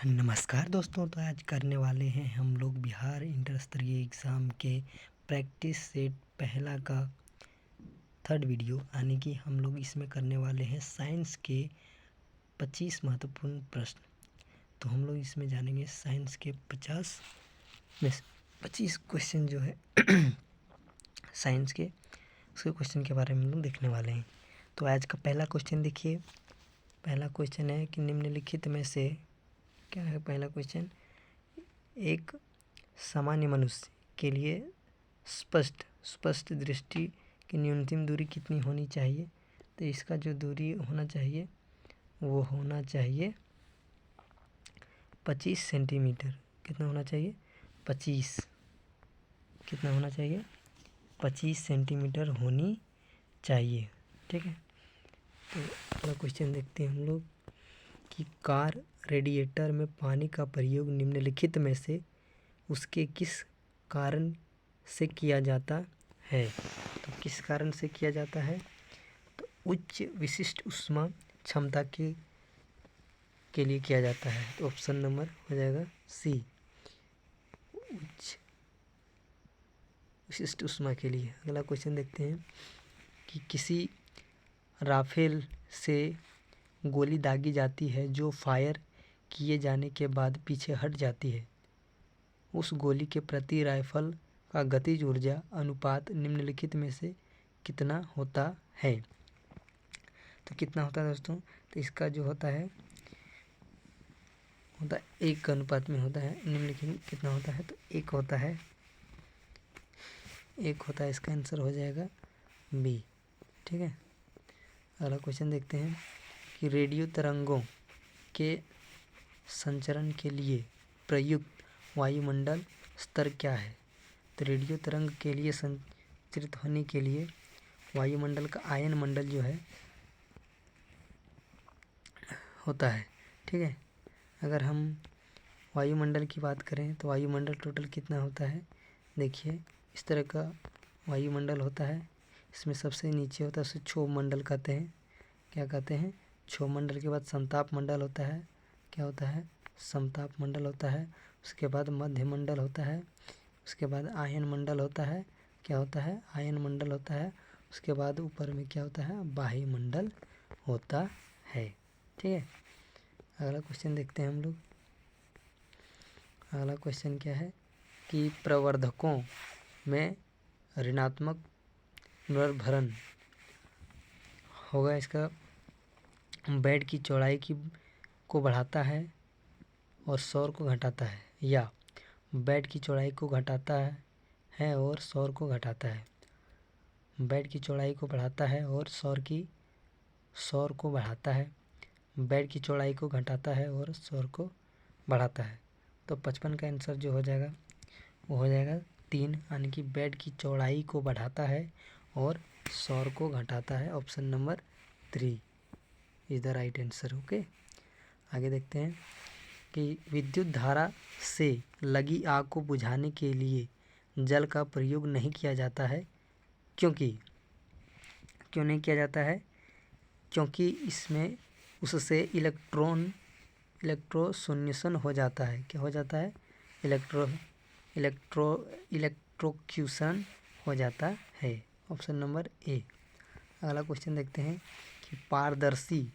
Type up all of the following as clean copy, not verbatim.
नमस्कार दोस्तों। तो आज करने वाले हैं हम लोग बिहार इंटर स्तरीय एग्ज़ाम के प्रैक्टिस सेट पहला का थर्ड वीडियो, यानी कि हम लोग इसमें करने वाले हैं साइंस के 25 महत्वपूर्ण प्रश्न। तो हम लोग इसमें जानेंगे साइंस के 50 में से 25 क्वेश्चन जो है साइंस के उसके क्वेश्चन के बारे में हम लोग देखने वाले हैं। तो आज का पहला क्वेश्चन देखिए। पहला क्वेश्चन है कि निम्नलिखित में से क्या है। पहला क्वेश्चन, एक सामान्य मनुष्य के लिए स्पष्ट दृष्टि की न्यूनतम दूरी कितनी होनी चाहिए। तो इसका जो दूरी होना चाहिए वो होना चाहिए 25 सेंटीमीटर। कितना होना चाहिए? 25। कितना होना चाहिए? 25 सेंटीमीटर होनी चाहिए। ठीक है। तो अगला क्वेश्चन देखते हैं हम लोग कि कार रेडिएटर में पानी का प्रयोग निम्नलिखित में से उसके किस कारण से किया जाता है। तो किस कारण से किया जाता है? तो उच्च विशिष्ट ऊष्मा क्षमता के लिए किया जाता है। तो ऑप्शन नंबर हो जाएगा सी, उच्च विशिष्ट ऊष्मा के लिए। अगला क्वेश्चन देखते हैं कि किसी राफेल से गोली दागी जाती है जो फायर किए जाने के बाद पीछे हट जाती है। उस गोली के प्रति राइफल का गतिज ऊर्जा अनुपात निम्नलिखित में से कितना होता है। तो कितना होता है दोस्तों? तो इसका जो होता है 1 के अनुपात में होता है। निम्नलिखित कितना होता है? तो 1 होता है। 1 होता है। इसका आंसर हो जाएगा बी। ठीक है। अगला क्वेश्चन देखते हैं कि रेडियो तरंगों के संचरण के लिए प्रयुक्त वायुमंडल स्तर क्या है। तो रेडियो तरंग के लिए संचरित होने के लिए वायुमंडल का आयन मंडल जो है होता है। ठीक है। अगर हम वायुमंडल की बात करें तो वायुमंडल टोटल कितना होता है। देखिए, इस तरह का वायुमंडल होता है। इसमें सबसे नीचे होता है उसे क्षोभ मंडल कहते हैं। क्या कहते हैं? क्षोभ मंडल के बाद समताप मंडल होता है। क्या होता है? समताप मंडल होता है। उसके बाद मध्य मंडल होता है। उसके बाद आयन मंडल होता है। क्या होता है? आयन मंडल होता है। उसके बाद ऊपर में क्या होता है? बाह्य मंडल होता है। ठीक है। अगला क्वेश्चन देखते हैं हम लोग। अगला क्वेश्चन क्या है कि प्रवर्धकों में ऋणात्मक पुनर्भरण होगा। इसका बेड की चौड़ाई को बढ़ाता है और शोर को घटाता है, या बेड की चौड़ाई को घटाता है और शोर को घटाता है। बेड की चौड़ाई को बढ़ाता है और शोर को बढ़ाता है। बेड की चौड़ाई को घटाता है और शोर को बढ़ाता है। तो 55 का आंसर जो हो जाएगा वो हो जाएगा 3, यानी कि बेड की चौड़ाई को बढ़ाता है और शोर को घटाता है। Option number 3 is the right answer. Okay. आगे देखते हैं कि विद्युत धारा से लगी आग को बुझाने के लिए जल का प्रयोग नहीं किया जाता है। क्यों नहीं किया जाता है? क्योंकि इसमें उससे इलेक्ट्रोशून्यसन हो जाता है। क्या हो जाता है? इलेक्ट्रोक्यूशन हो जाता है। Option number A. अगला क्वेश्चन देखते हैं कि पारदर्शी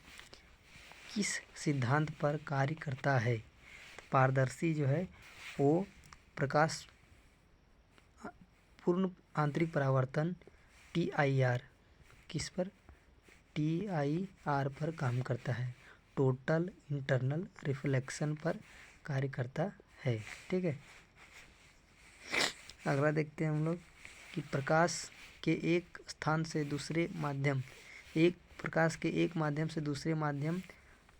किस सिद्धांत पर कार्य करता है। पारदर्शी जो है वो प्रकाश पूर्ण आंतरिक परावर्तन TIR किस पर? TIR पर काम करता है। टोटल इंटरनल रिफ्लेक्शन पर कार्य करता है। ठीक है। अगला देखते हैं हम लोग कि प्रकाश के एक माध्यम से दूसरे माध्यम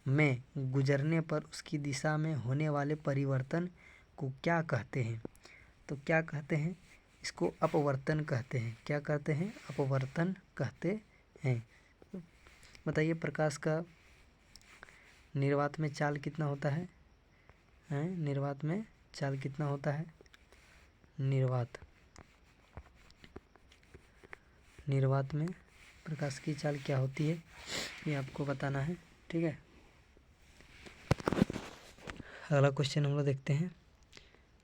में गुजरने पर उसकी दिशा में होने वाले परिवर्तन को क्या कहते हैं। तो क्या कहते हैं? इसको अपवर्तन कहते हैं। क्या कहते हैं? अपवर्तन कहते हैं। बताइए, प्रकाश का निर्वात में चाल कितना होता है? निर्वात में चाल कितना होता है? निर्वात में प्रकाश की चाल क्या होती है ये आपको बताना है। ठीक है। अगला क्वेश्चन हम लोग देखते हैं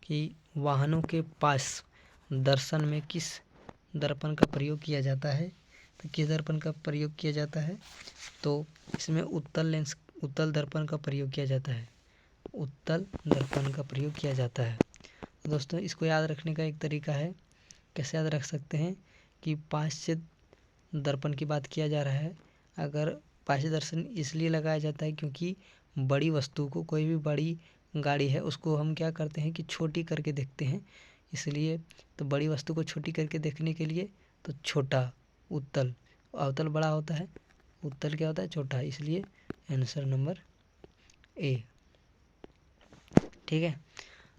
कि वाहनों के पास दर्शन में किस दर्पण का प्रयोग किया जाता है। तो किस दर्पण का प्रयोग किया जाता है, तो इसमें उत्तल दर्पण का प्रयोग किया जाता है। उत्तल दर्पण का प्रयोग किया जाता है। तो दोस्तों इसको याद रखने का एक तरीका है, कैसे याद रख सकते हैं कि पाश्चात्य दर्पण की बात किया जा रहा है। अगर पाश्चात्य दर्पण इसलिए लगाया जाता है क्योंकि बड़ी वस्तु को, कोई भी बड़ी गाड़ी है उसको हम क्या करते हैं कि छोटी करके देखते हैं, इसलिए तो बड़ी वस्तु को छोटी करके देखने के लिए तो छोटा उत्तल, अवतल बड़ा होता है, उत्तल क्या होता है, छोटा, इसलिए आंसर नंबर ए। ठीक है,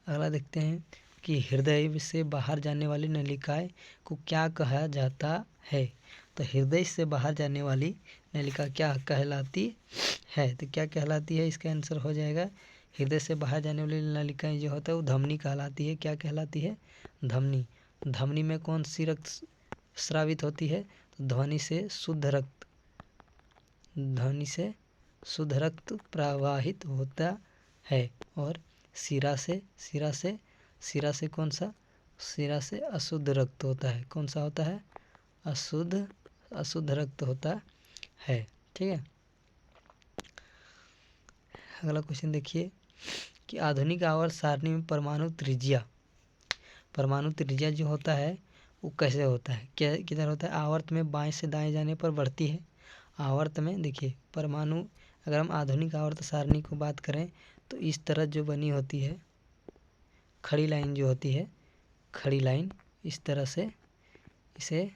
अगला देखते हैं कि हृदय से बाहर जाने वाली नलिकाएं को क्या कहा जाता है। तो हृदय से बाहर जाने वाली नलिका क्या कहलाती है, तो क्या कहलाती है, इसका आंसर हो जाएगा हृदय से बाहर जाने वाली नलिकाएं जो होता है वो धमनी कहलाती है। क्या कहलाती है, धमनी। धमनी में कौन सी रक्त स्रावित होती है, तो ध्वनि से शुद्ध रक्त, ध्वनि से शुद्ध रक्त प्रवाहित होता है। और शिरा से कौन सा, शिरा से अशुद्ध रक्त होता है। कौन सा होता है, अशुद्ध रक्त होता है। ठीक है, अगला क्वेश्चन देखिए कि आधुनिक आवर्त सारणी में परमाणु त्रिज्या जो होता है वो कैसे होता है, क्या किधर होता है, आवर्त में बाएं से दाएं जाने पर बढ़ती है। आवर्त में देखिए परमाणु, अगर हम आधुनिक आवर्त सारणी को बात करें तो इस तरह जो बनी होती है खड़ी लाइन जो होती है, खड़ी लाइन, इस तरह से इसे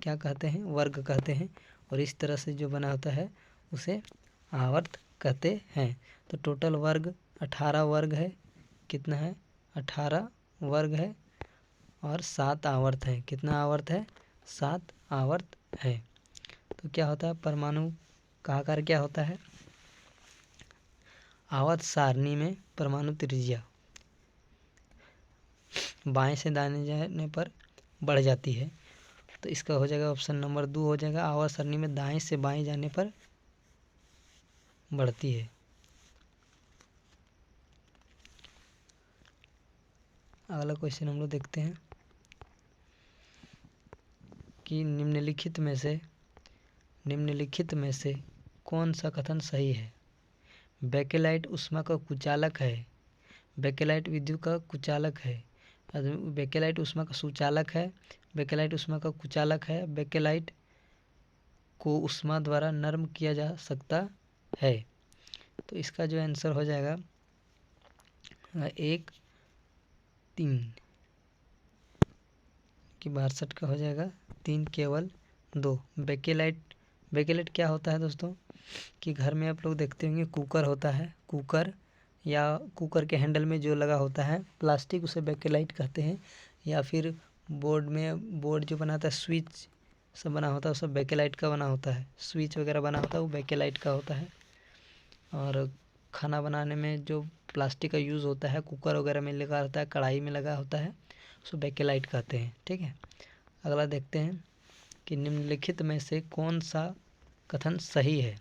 क्या कहते हैं, वर्ग कहते हैं। और इस तरह से जो बना होता है उसे आवर्त कहते हैं। तो टोटल वर्ग 18 वर्ग है, कितना है, 18 वर्ग है और 7 आवर्त है। कितना आवर्त है, 7 आवर्त है। तो क्या होता है, परमाणु का आकार क्या होता है, आवर्त सारणी में परमाणु त्रिज्या बाएं से दाएं जाने पर बढ़ जाती है। तो इसका हो जाएगा ऑप्शन नंबर 2 हो जाएगा, आवर्त सारणी में दाएं से बाएं जाने पर बढ़ती है। अगला क्वेश्चन हम लोग देखते हैं कि निम्नलिखित में से कौन सा कथन सही है। बेकेलाइट ऊष्मा का कुचालक है, बेकेलाइट विद्युत का कुचालक है, बेकेलाइट ऊष्मा का सुचालक है, बेकेलाइट ऊष्मा का कुचालक है, बेकेलाइट को ऊष्मा द्वारा नर्म किया जा सकता है। तो इसका जो आंसर हो जाएगा 1 3 कि 62 का हो जाएगा 3 केवल 2। बेकेलाइट क्या होता है दोस्तों कि घर में आप लोग देखते होंगे कुकर होता है, कुकर या कुकर के हैंडल में जो लगा होता है प्लास्टिक, उसे बेकेलाइट कहते हैं। या फिर बोर्ड जो बनाता है, स्विच सब बना होता है, सब बेकेलाइट का बना होता है, स्विच वगैरह बना होता है वो बेकेलाइट का होता है। और खाना बनाने में जो प्लास्टिक का यूज़ होता है, कुकर वगैरह में लगा होता है, कढ़ाई में लगा होता है, उसको बेकेलाइट कहते हैं। ठीक है, अगला देखते हैं कि निम्नलिखित में से कौन सा कथन सही है।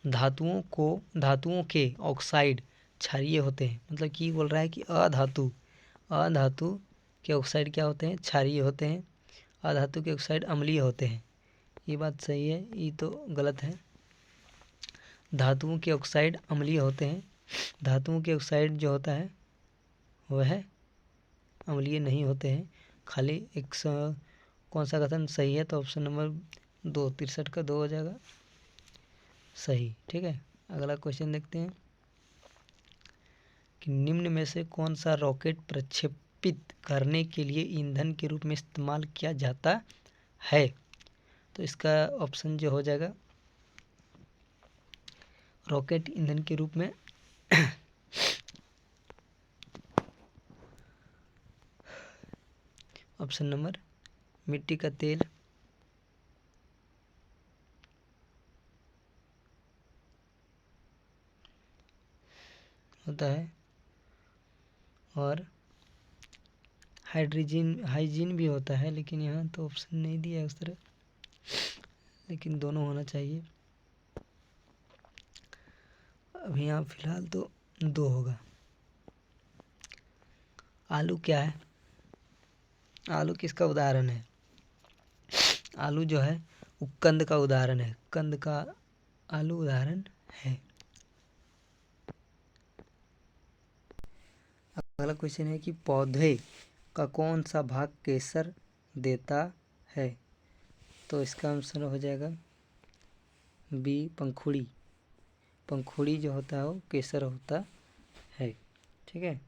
धातुओं के ऑक्साइड क्षारीय होते हैं, मतलब कि बोल रहा है कि अधातु के ऑक्साइड क्या होते हैं, क्षारीय होते हैं, अधातु के ऑक्साइड अम्लीय होते हैं। ये बात सही है, ये तो गलत है। धातुओं के ऑक्साइड अम्लीय होते हैं, धातुओं के ऑक्साइड जो होता है वह अम्लीय नहीं होते हैं। खाली कौन सा कथन सही है, तो ऑप्शन नंबर 2 63 का 2 हो जाएगा सही। ठीक है, अगला क्वेश्चन देखते हैं कि निम्न में से कौन सा रॉकेट प्रक्षेपित करने के लिए ईंधन के रूप में इस्तेमाल किया जाता है। तो इसका ऑप्शन जो हो जाएगा रॉकेट ईंधन के रूप में ऑप्शन नंबर मिट्टी का तेल, होता है और हाइजीन भी होता है, लेकिन यहाँ तो ऑप्शन नहीं दिया है उस तरह, लेकिन दोनों होना चाहिए। अभी यहाँ फिलहाल तो 2 होगा। आलू क्या है? आलू किसका उदाहरण है? आलू जो है वो कंद का उदाहरण है। कंद का आलू उदाहरण है। अगला क्वेश्चन है कि पौधे का कौन सा भाग केसर देता है? तो इसका आंसर हो जाएगा बी, पंखुड़ी। पंखुड़ी जो होता है वो केसर होता है। ठीक है,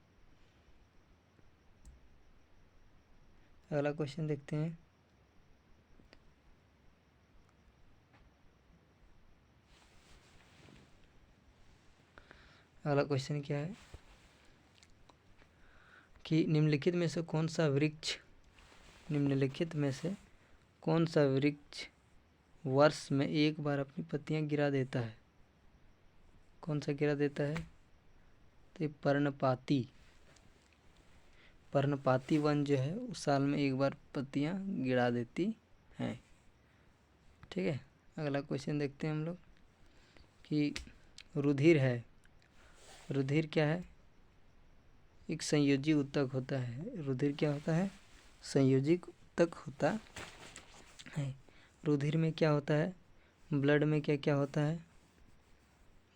अगला क्वेश्चन देखते हैं। अगला क्वेश्चन क्या है कि निम्नलिखित में से कौन सा वृक्ष वर्ष में एक बार अपनी पत्तियां गिरा देता है? कौन सा गिरा देता है? तो पर्णपाती वन जो है उस साल में एक बार पत्तियां गिरा देती हैं। ठीक है, अगला क्वेश्चन देखते हैं हम लोग कि रुधिर है। रुधिर क्या है? एक संयोजी ऊतक होता है। रुधिर क्या होता है? संयोजी ऊतक होता है। रुधिर में क्या होता है? ब्लड में क्या क्या होता है?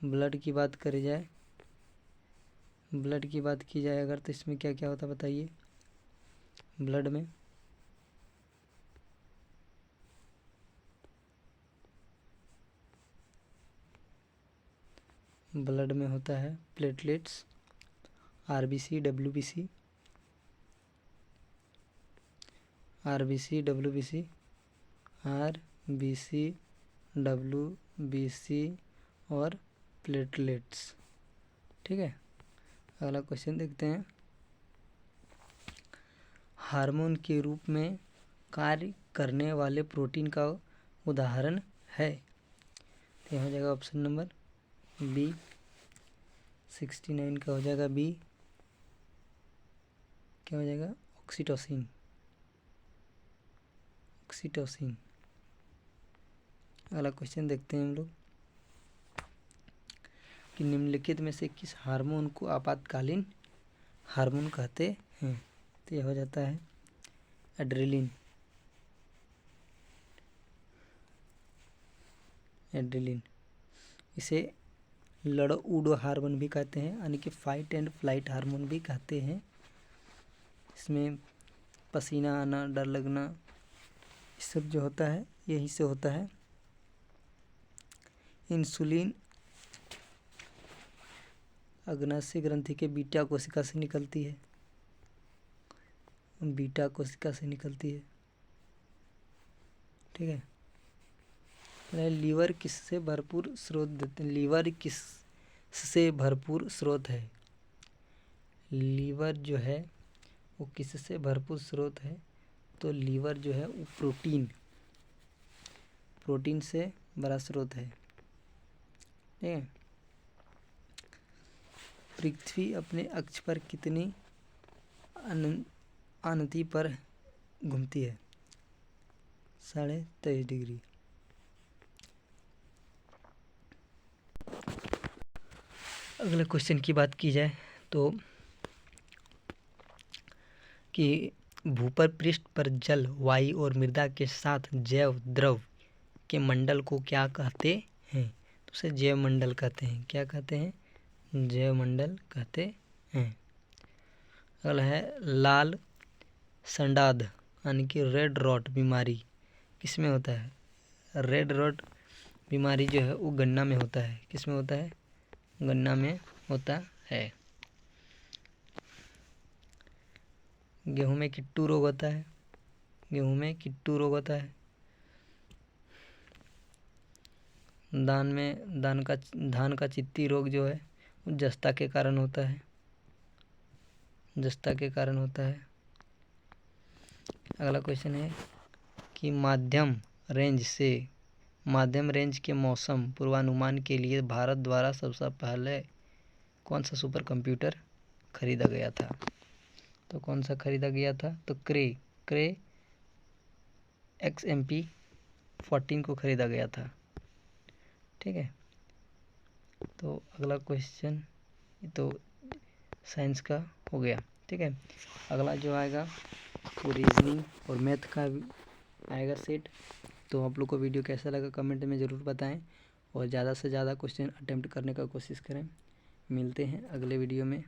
ब्लड की बात की जाए अगर, तो इसमें क्या क्या होता है बताइए? ब्लड में होता है प्लेटलेट्स, आरबीसी, डब्ल्यूबीसी और प्लेटलेट्स। ठीक है, अगला क्वेश्चन देखते हैं। हार्मोन के रूप में कार्य करने वाले प्रोटीन का उदाहरण है? तो हो जाएगा ऑप्शन नंबर बी, 69 का हो जाएगा बी। क्या हो जाएगा? ऑक्सीटोसिन। अगला क्वेश्चन देखते हैं हम लोग कि निम्नलिखित में से किस हार्मोन को आपातकालीन हार्मोन कहते हैं? तो यह हो जाता है एड्रेलिन। इसे लड़ो हार्मोन भी कहते हैं, यानी कि फाइट एंड फ्लाइट हार्मोन भी कहते हैं। इसमें पसीना आना, डर लगना, ये सब जो होता है यही से होता है। इंसुलिन अग्नाशय ग्रंथि के बीटा कोशिका से निकलती है। ठीक है, लीवर किससे भरपूर स्रोत है? लीवर जो है वो किससे भरपूर स्रोत है? तो लीवर जो है वो प्रोटीन से बड़ा स्रोत है। ठीक है, पृथ्वी अपने अक्ष पर कितनी अनति पर घूमती है? 23.5 डिग्री। अगले क्वेश्चन की बात की जाए तो कि भूपर पृष्ठ पर जल, वायु और मृदा के साथ जैव द्रव के मंडल को क्या कहते हैं? तो उसे जैव मंडल कहते हैं। क्या कहते हैं? जैव मंडल कहते हैं। अगला है लाल संडाद यानी कि रेड रॉट बीमारी किसमें होता है? रेड रॉट बीमारी जो है वो गन्ना में होता है। किसमें होता है? गन्ना में होता है। गेहूं में किट्टू रोग होता है। धान का चित्ती रोग जो है वो जस्ता के कारण होता है। अगला क्वेश्चन है कि मध्यम रेंज के मौसम पूर्वानुमान के लिए भारत द्वारा सबसे पहले कौन सा सुपर कंप्यूटर खरीदा गया था? तो कौन सा खरीदा गया था? तो क्रे XMP-14 को खरीदा गया था। ठीक है, तो अगला क्वेश्चन तो साइंस का हो गया। ठीक है, अगला जो आएगा वो रीजनिंग और मैथ का आएगा सेट। तो आप लोग को वीडियो कैसा लगा कमेंट में ज़रूर बताएं और ज़्यादा से ज़्यादा क्वेश्चन अटेम्प्ट करने का कोशिश करें। मिलते हैं अगले वीडियो में।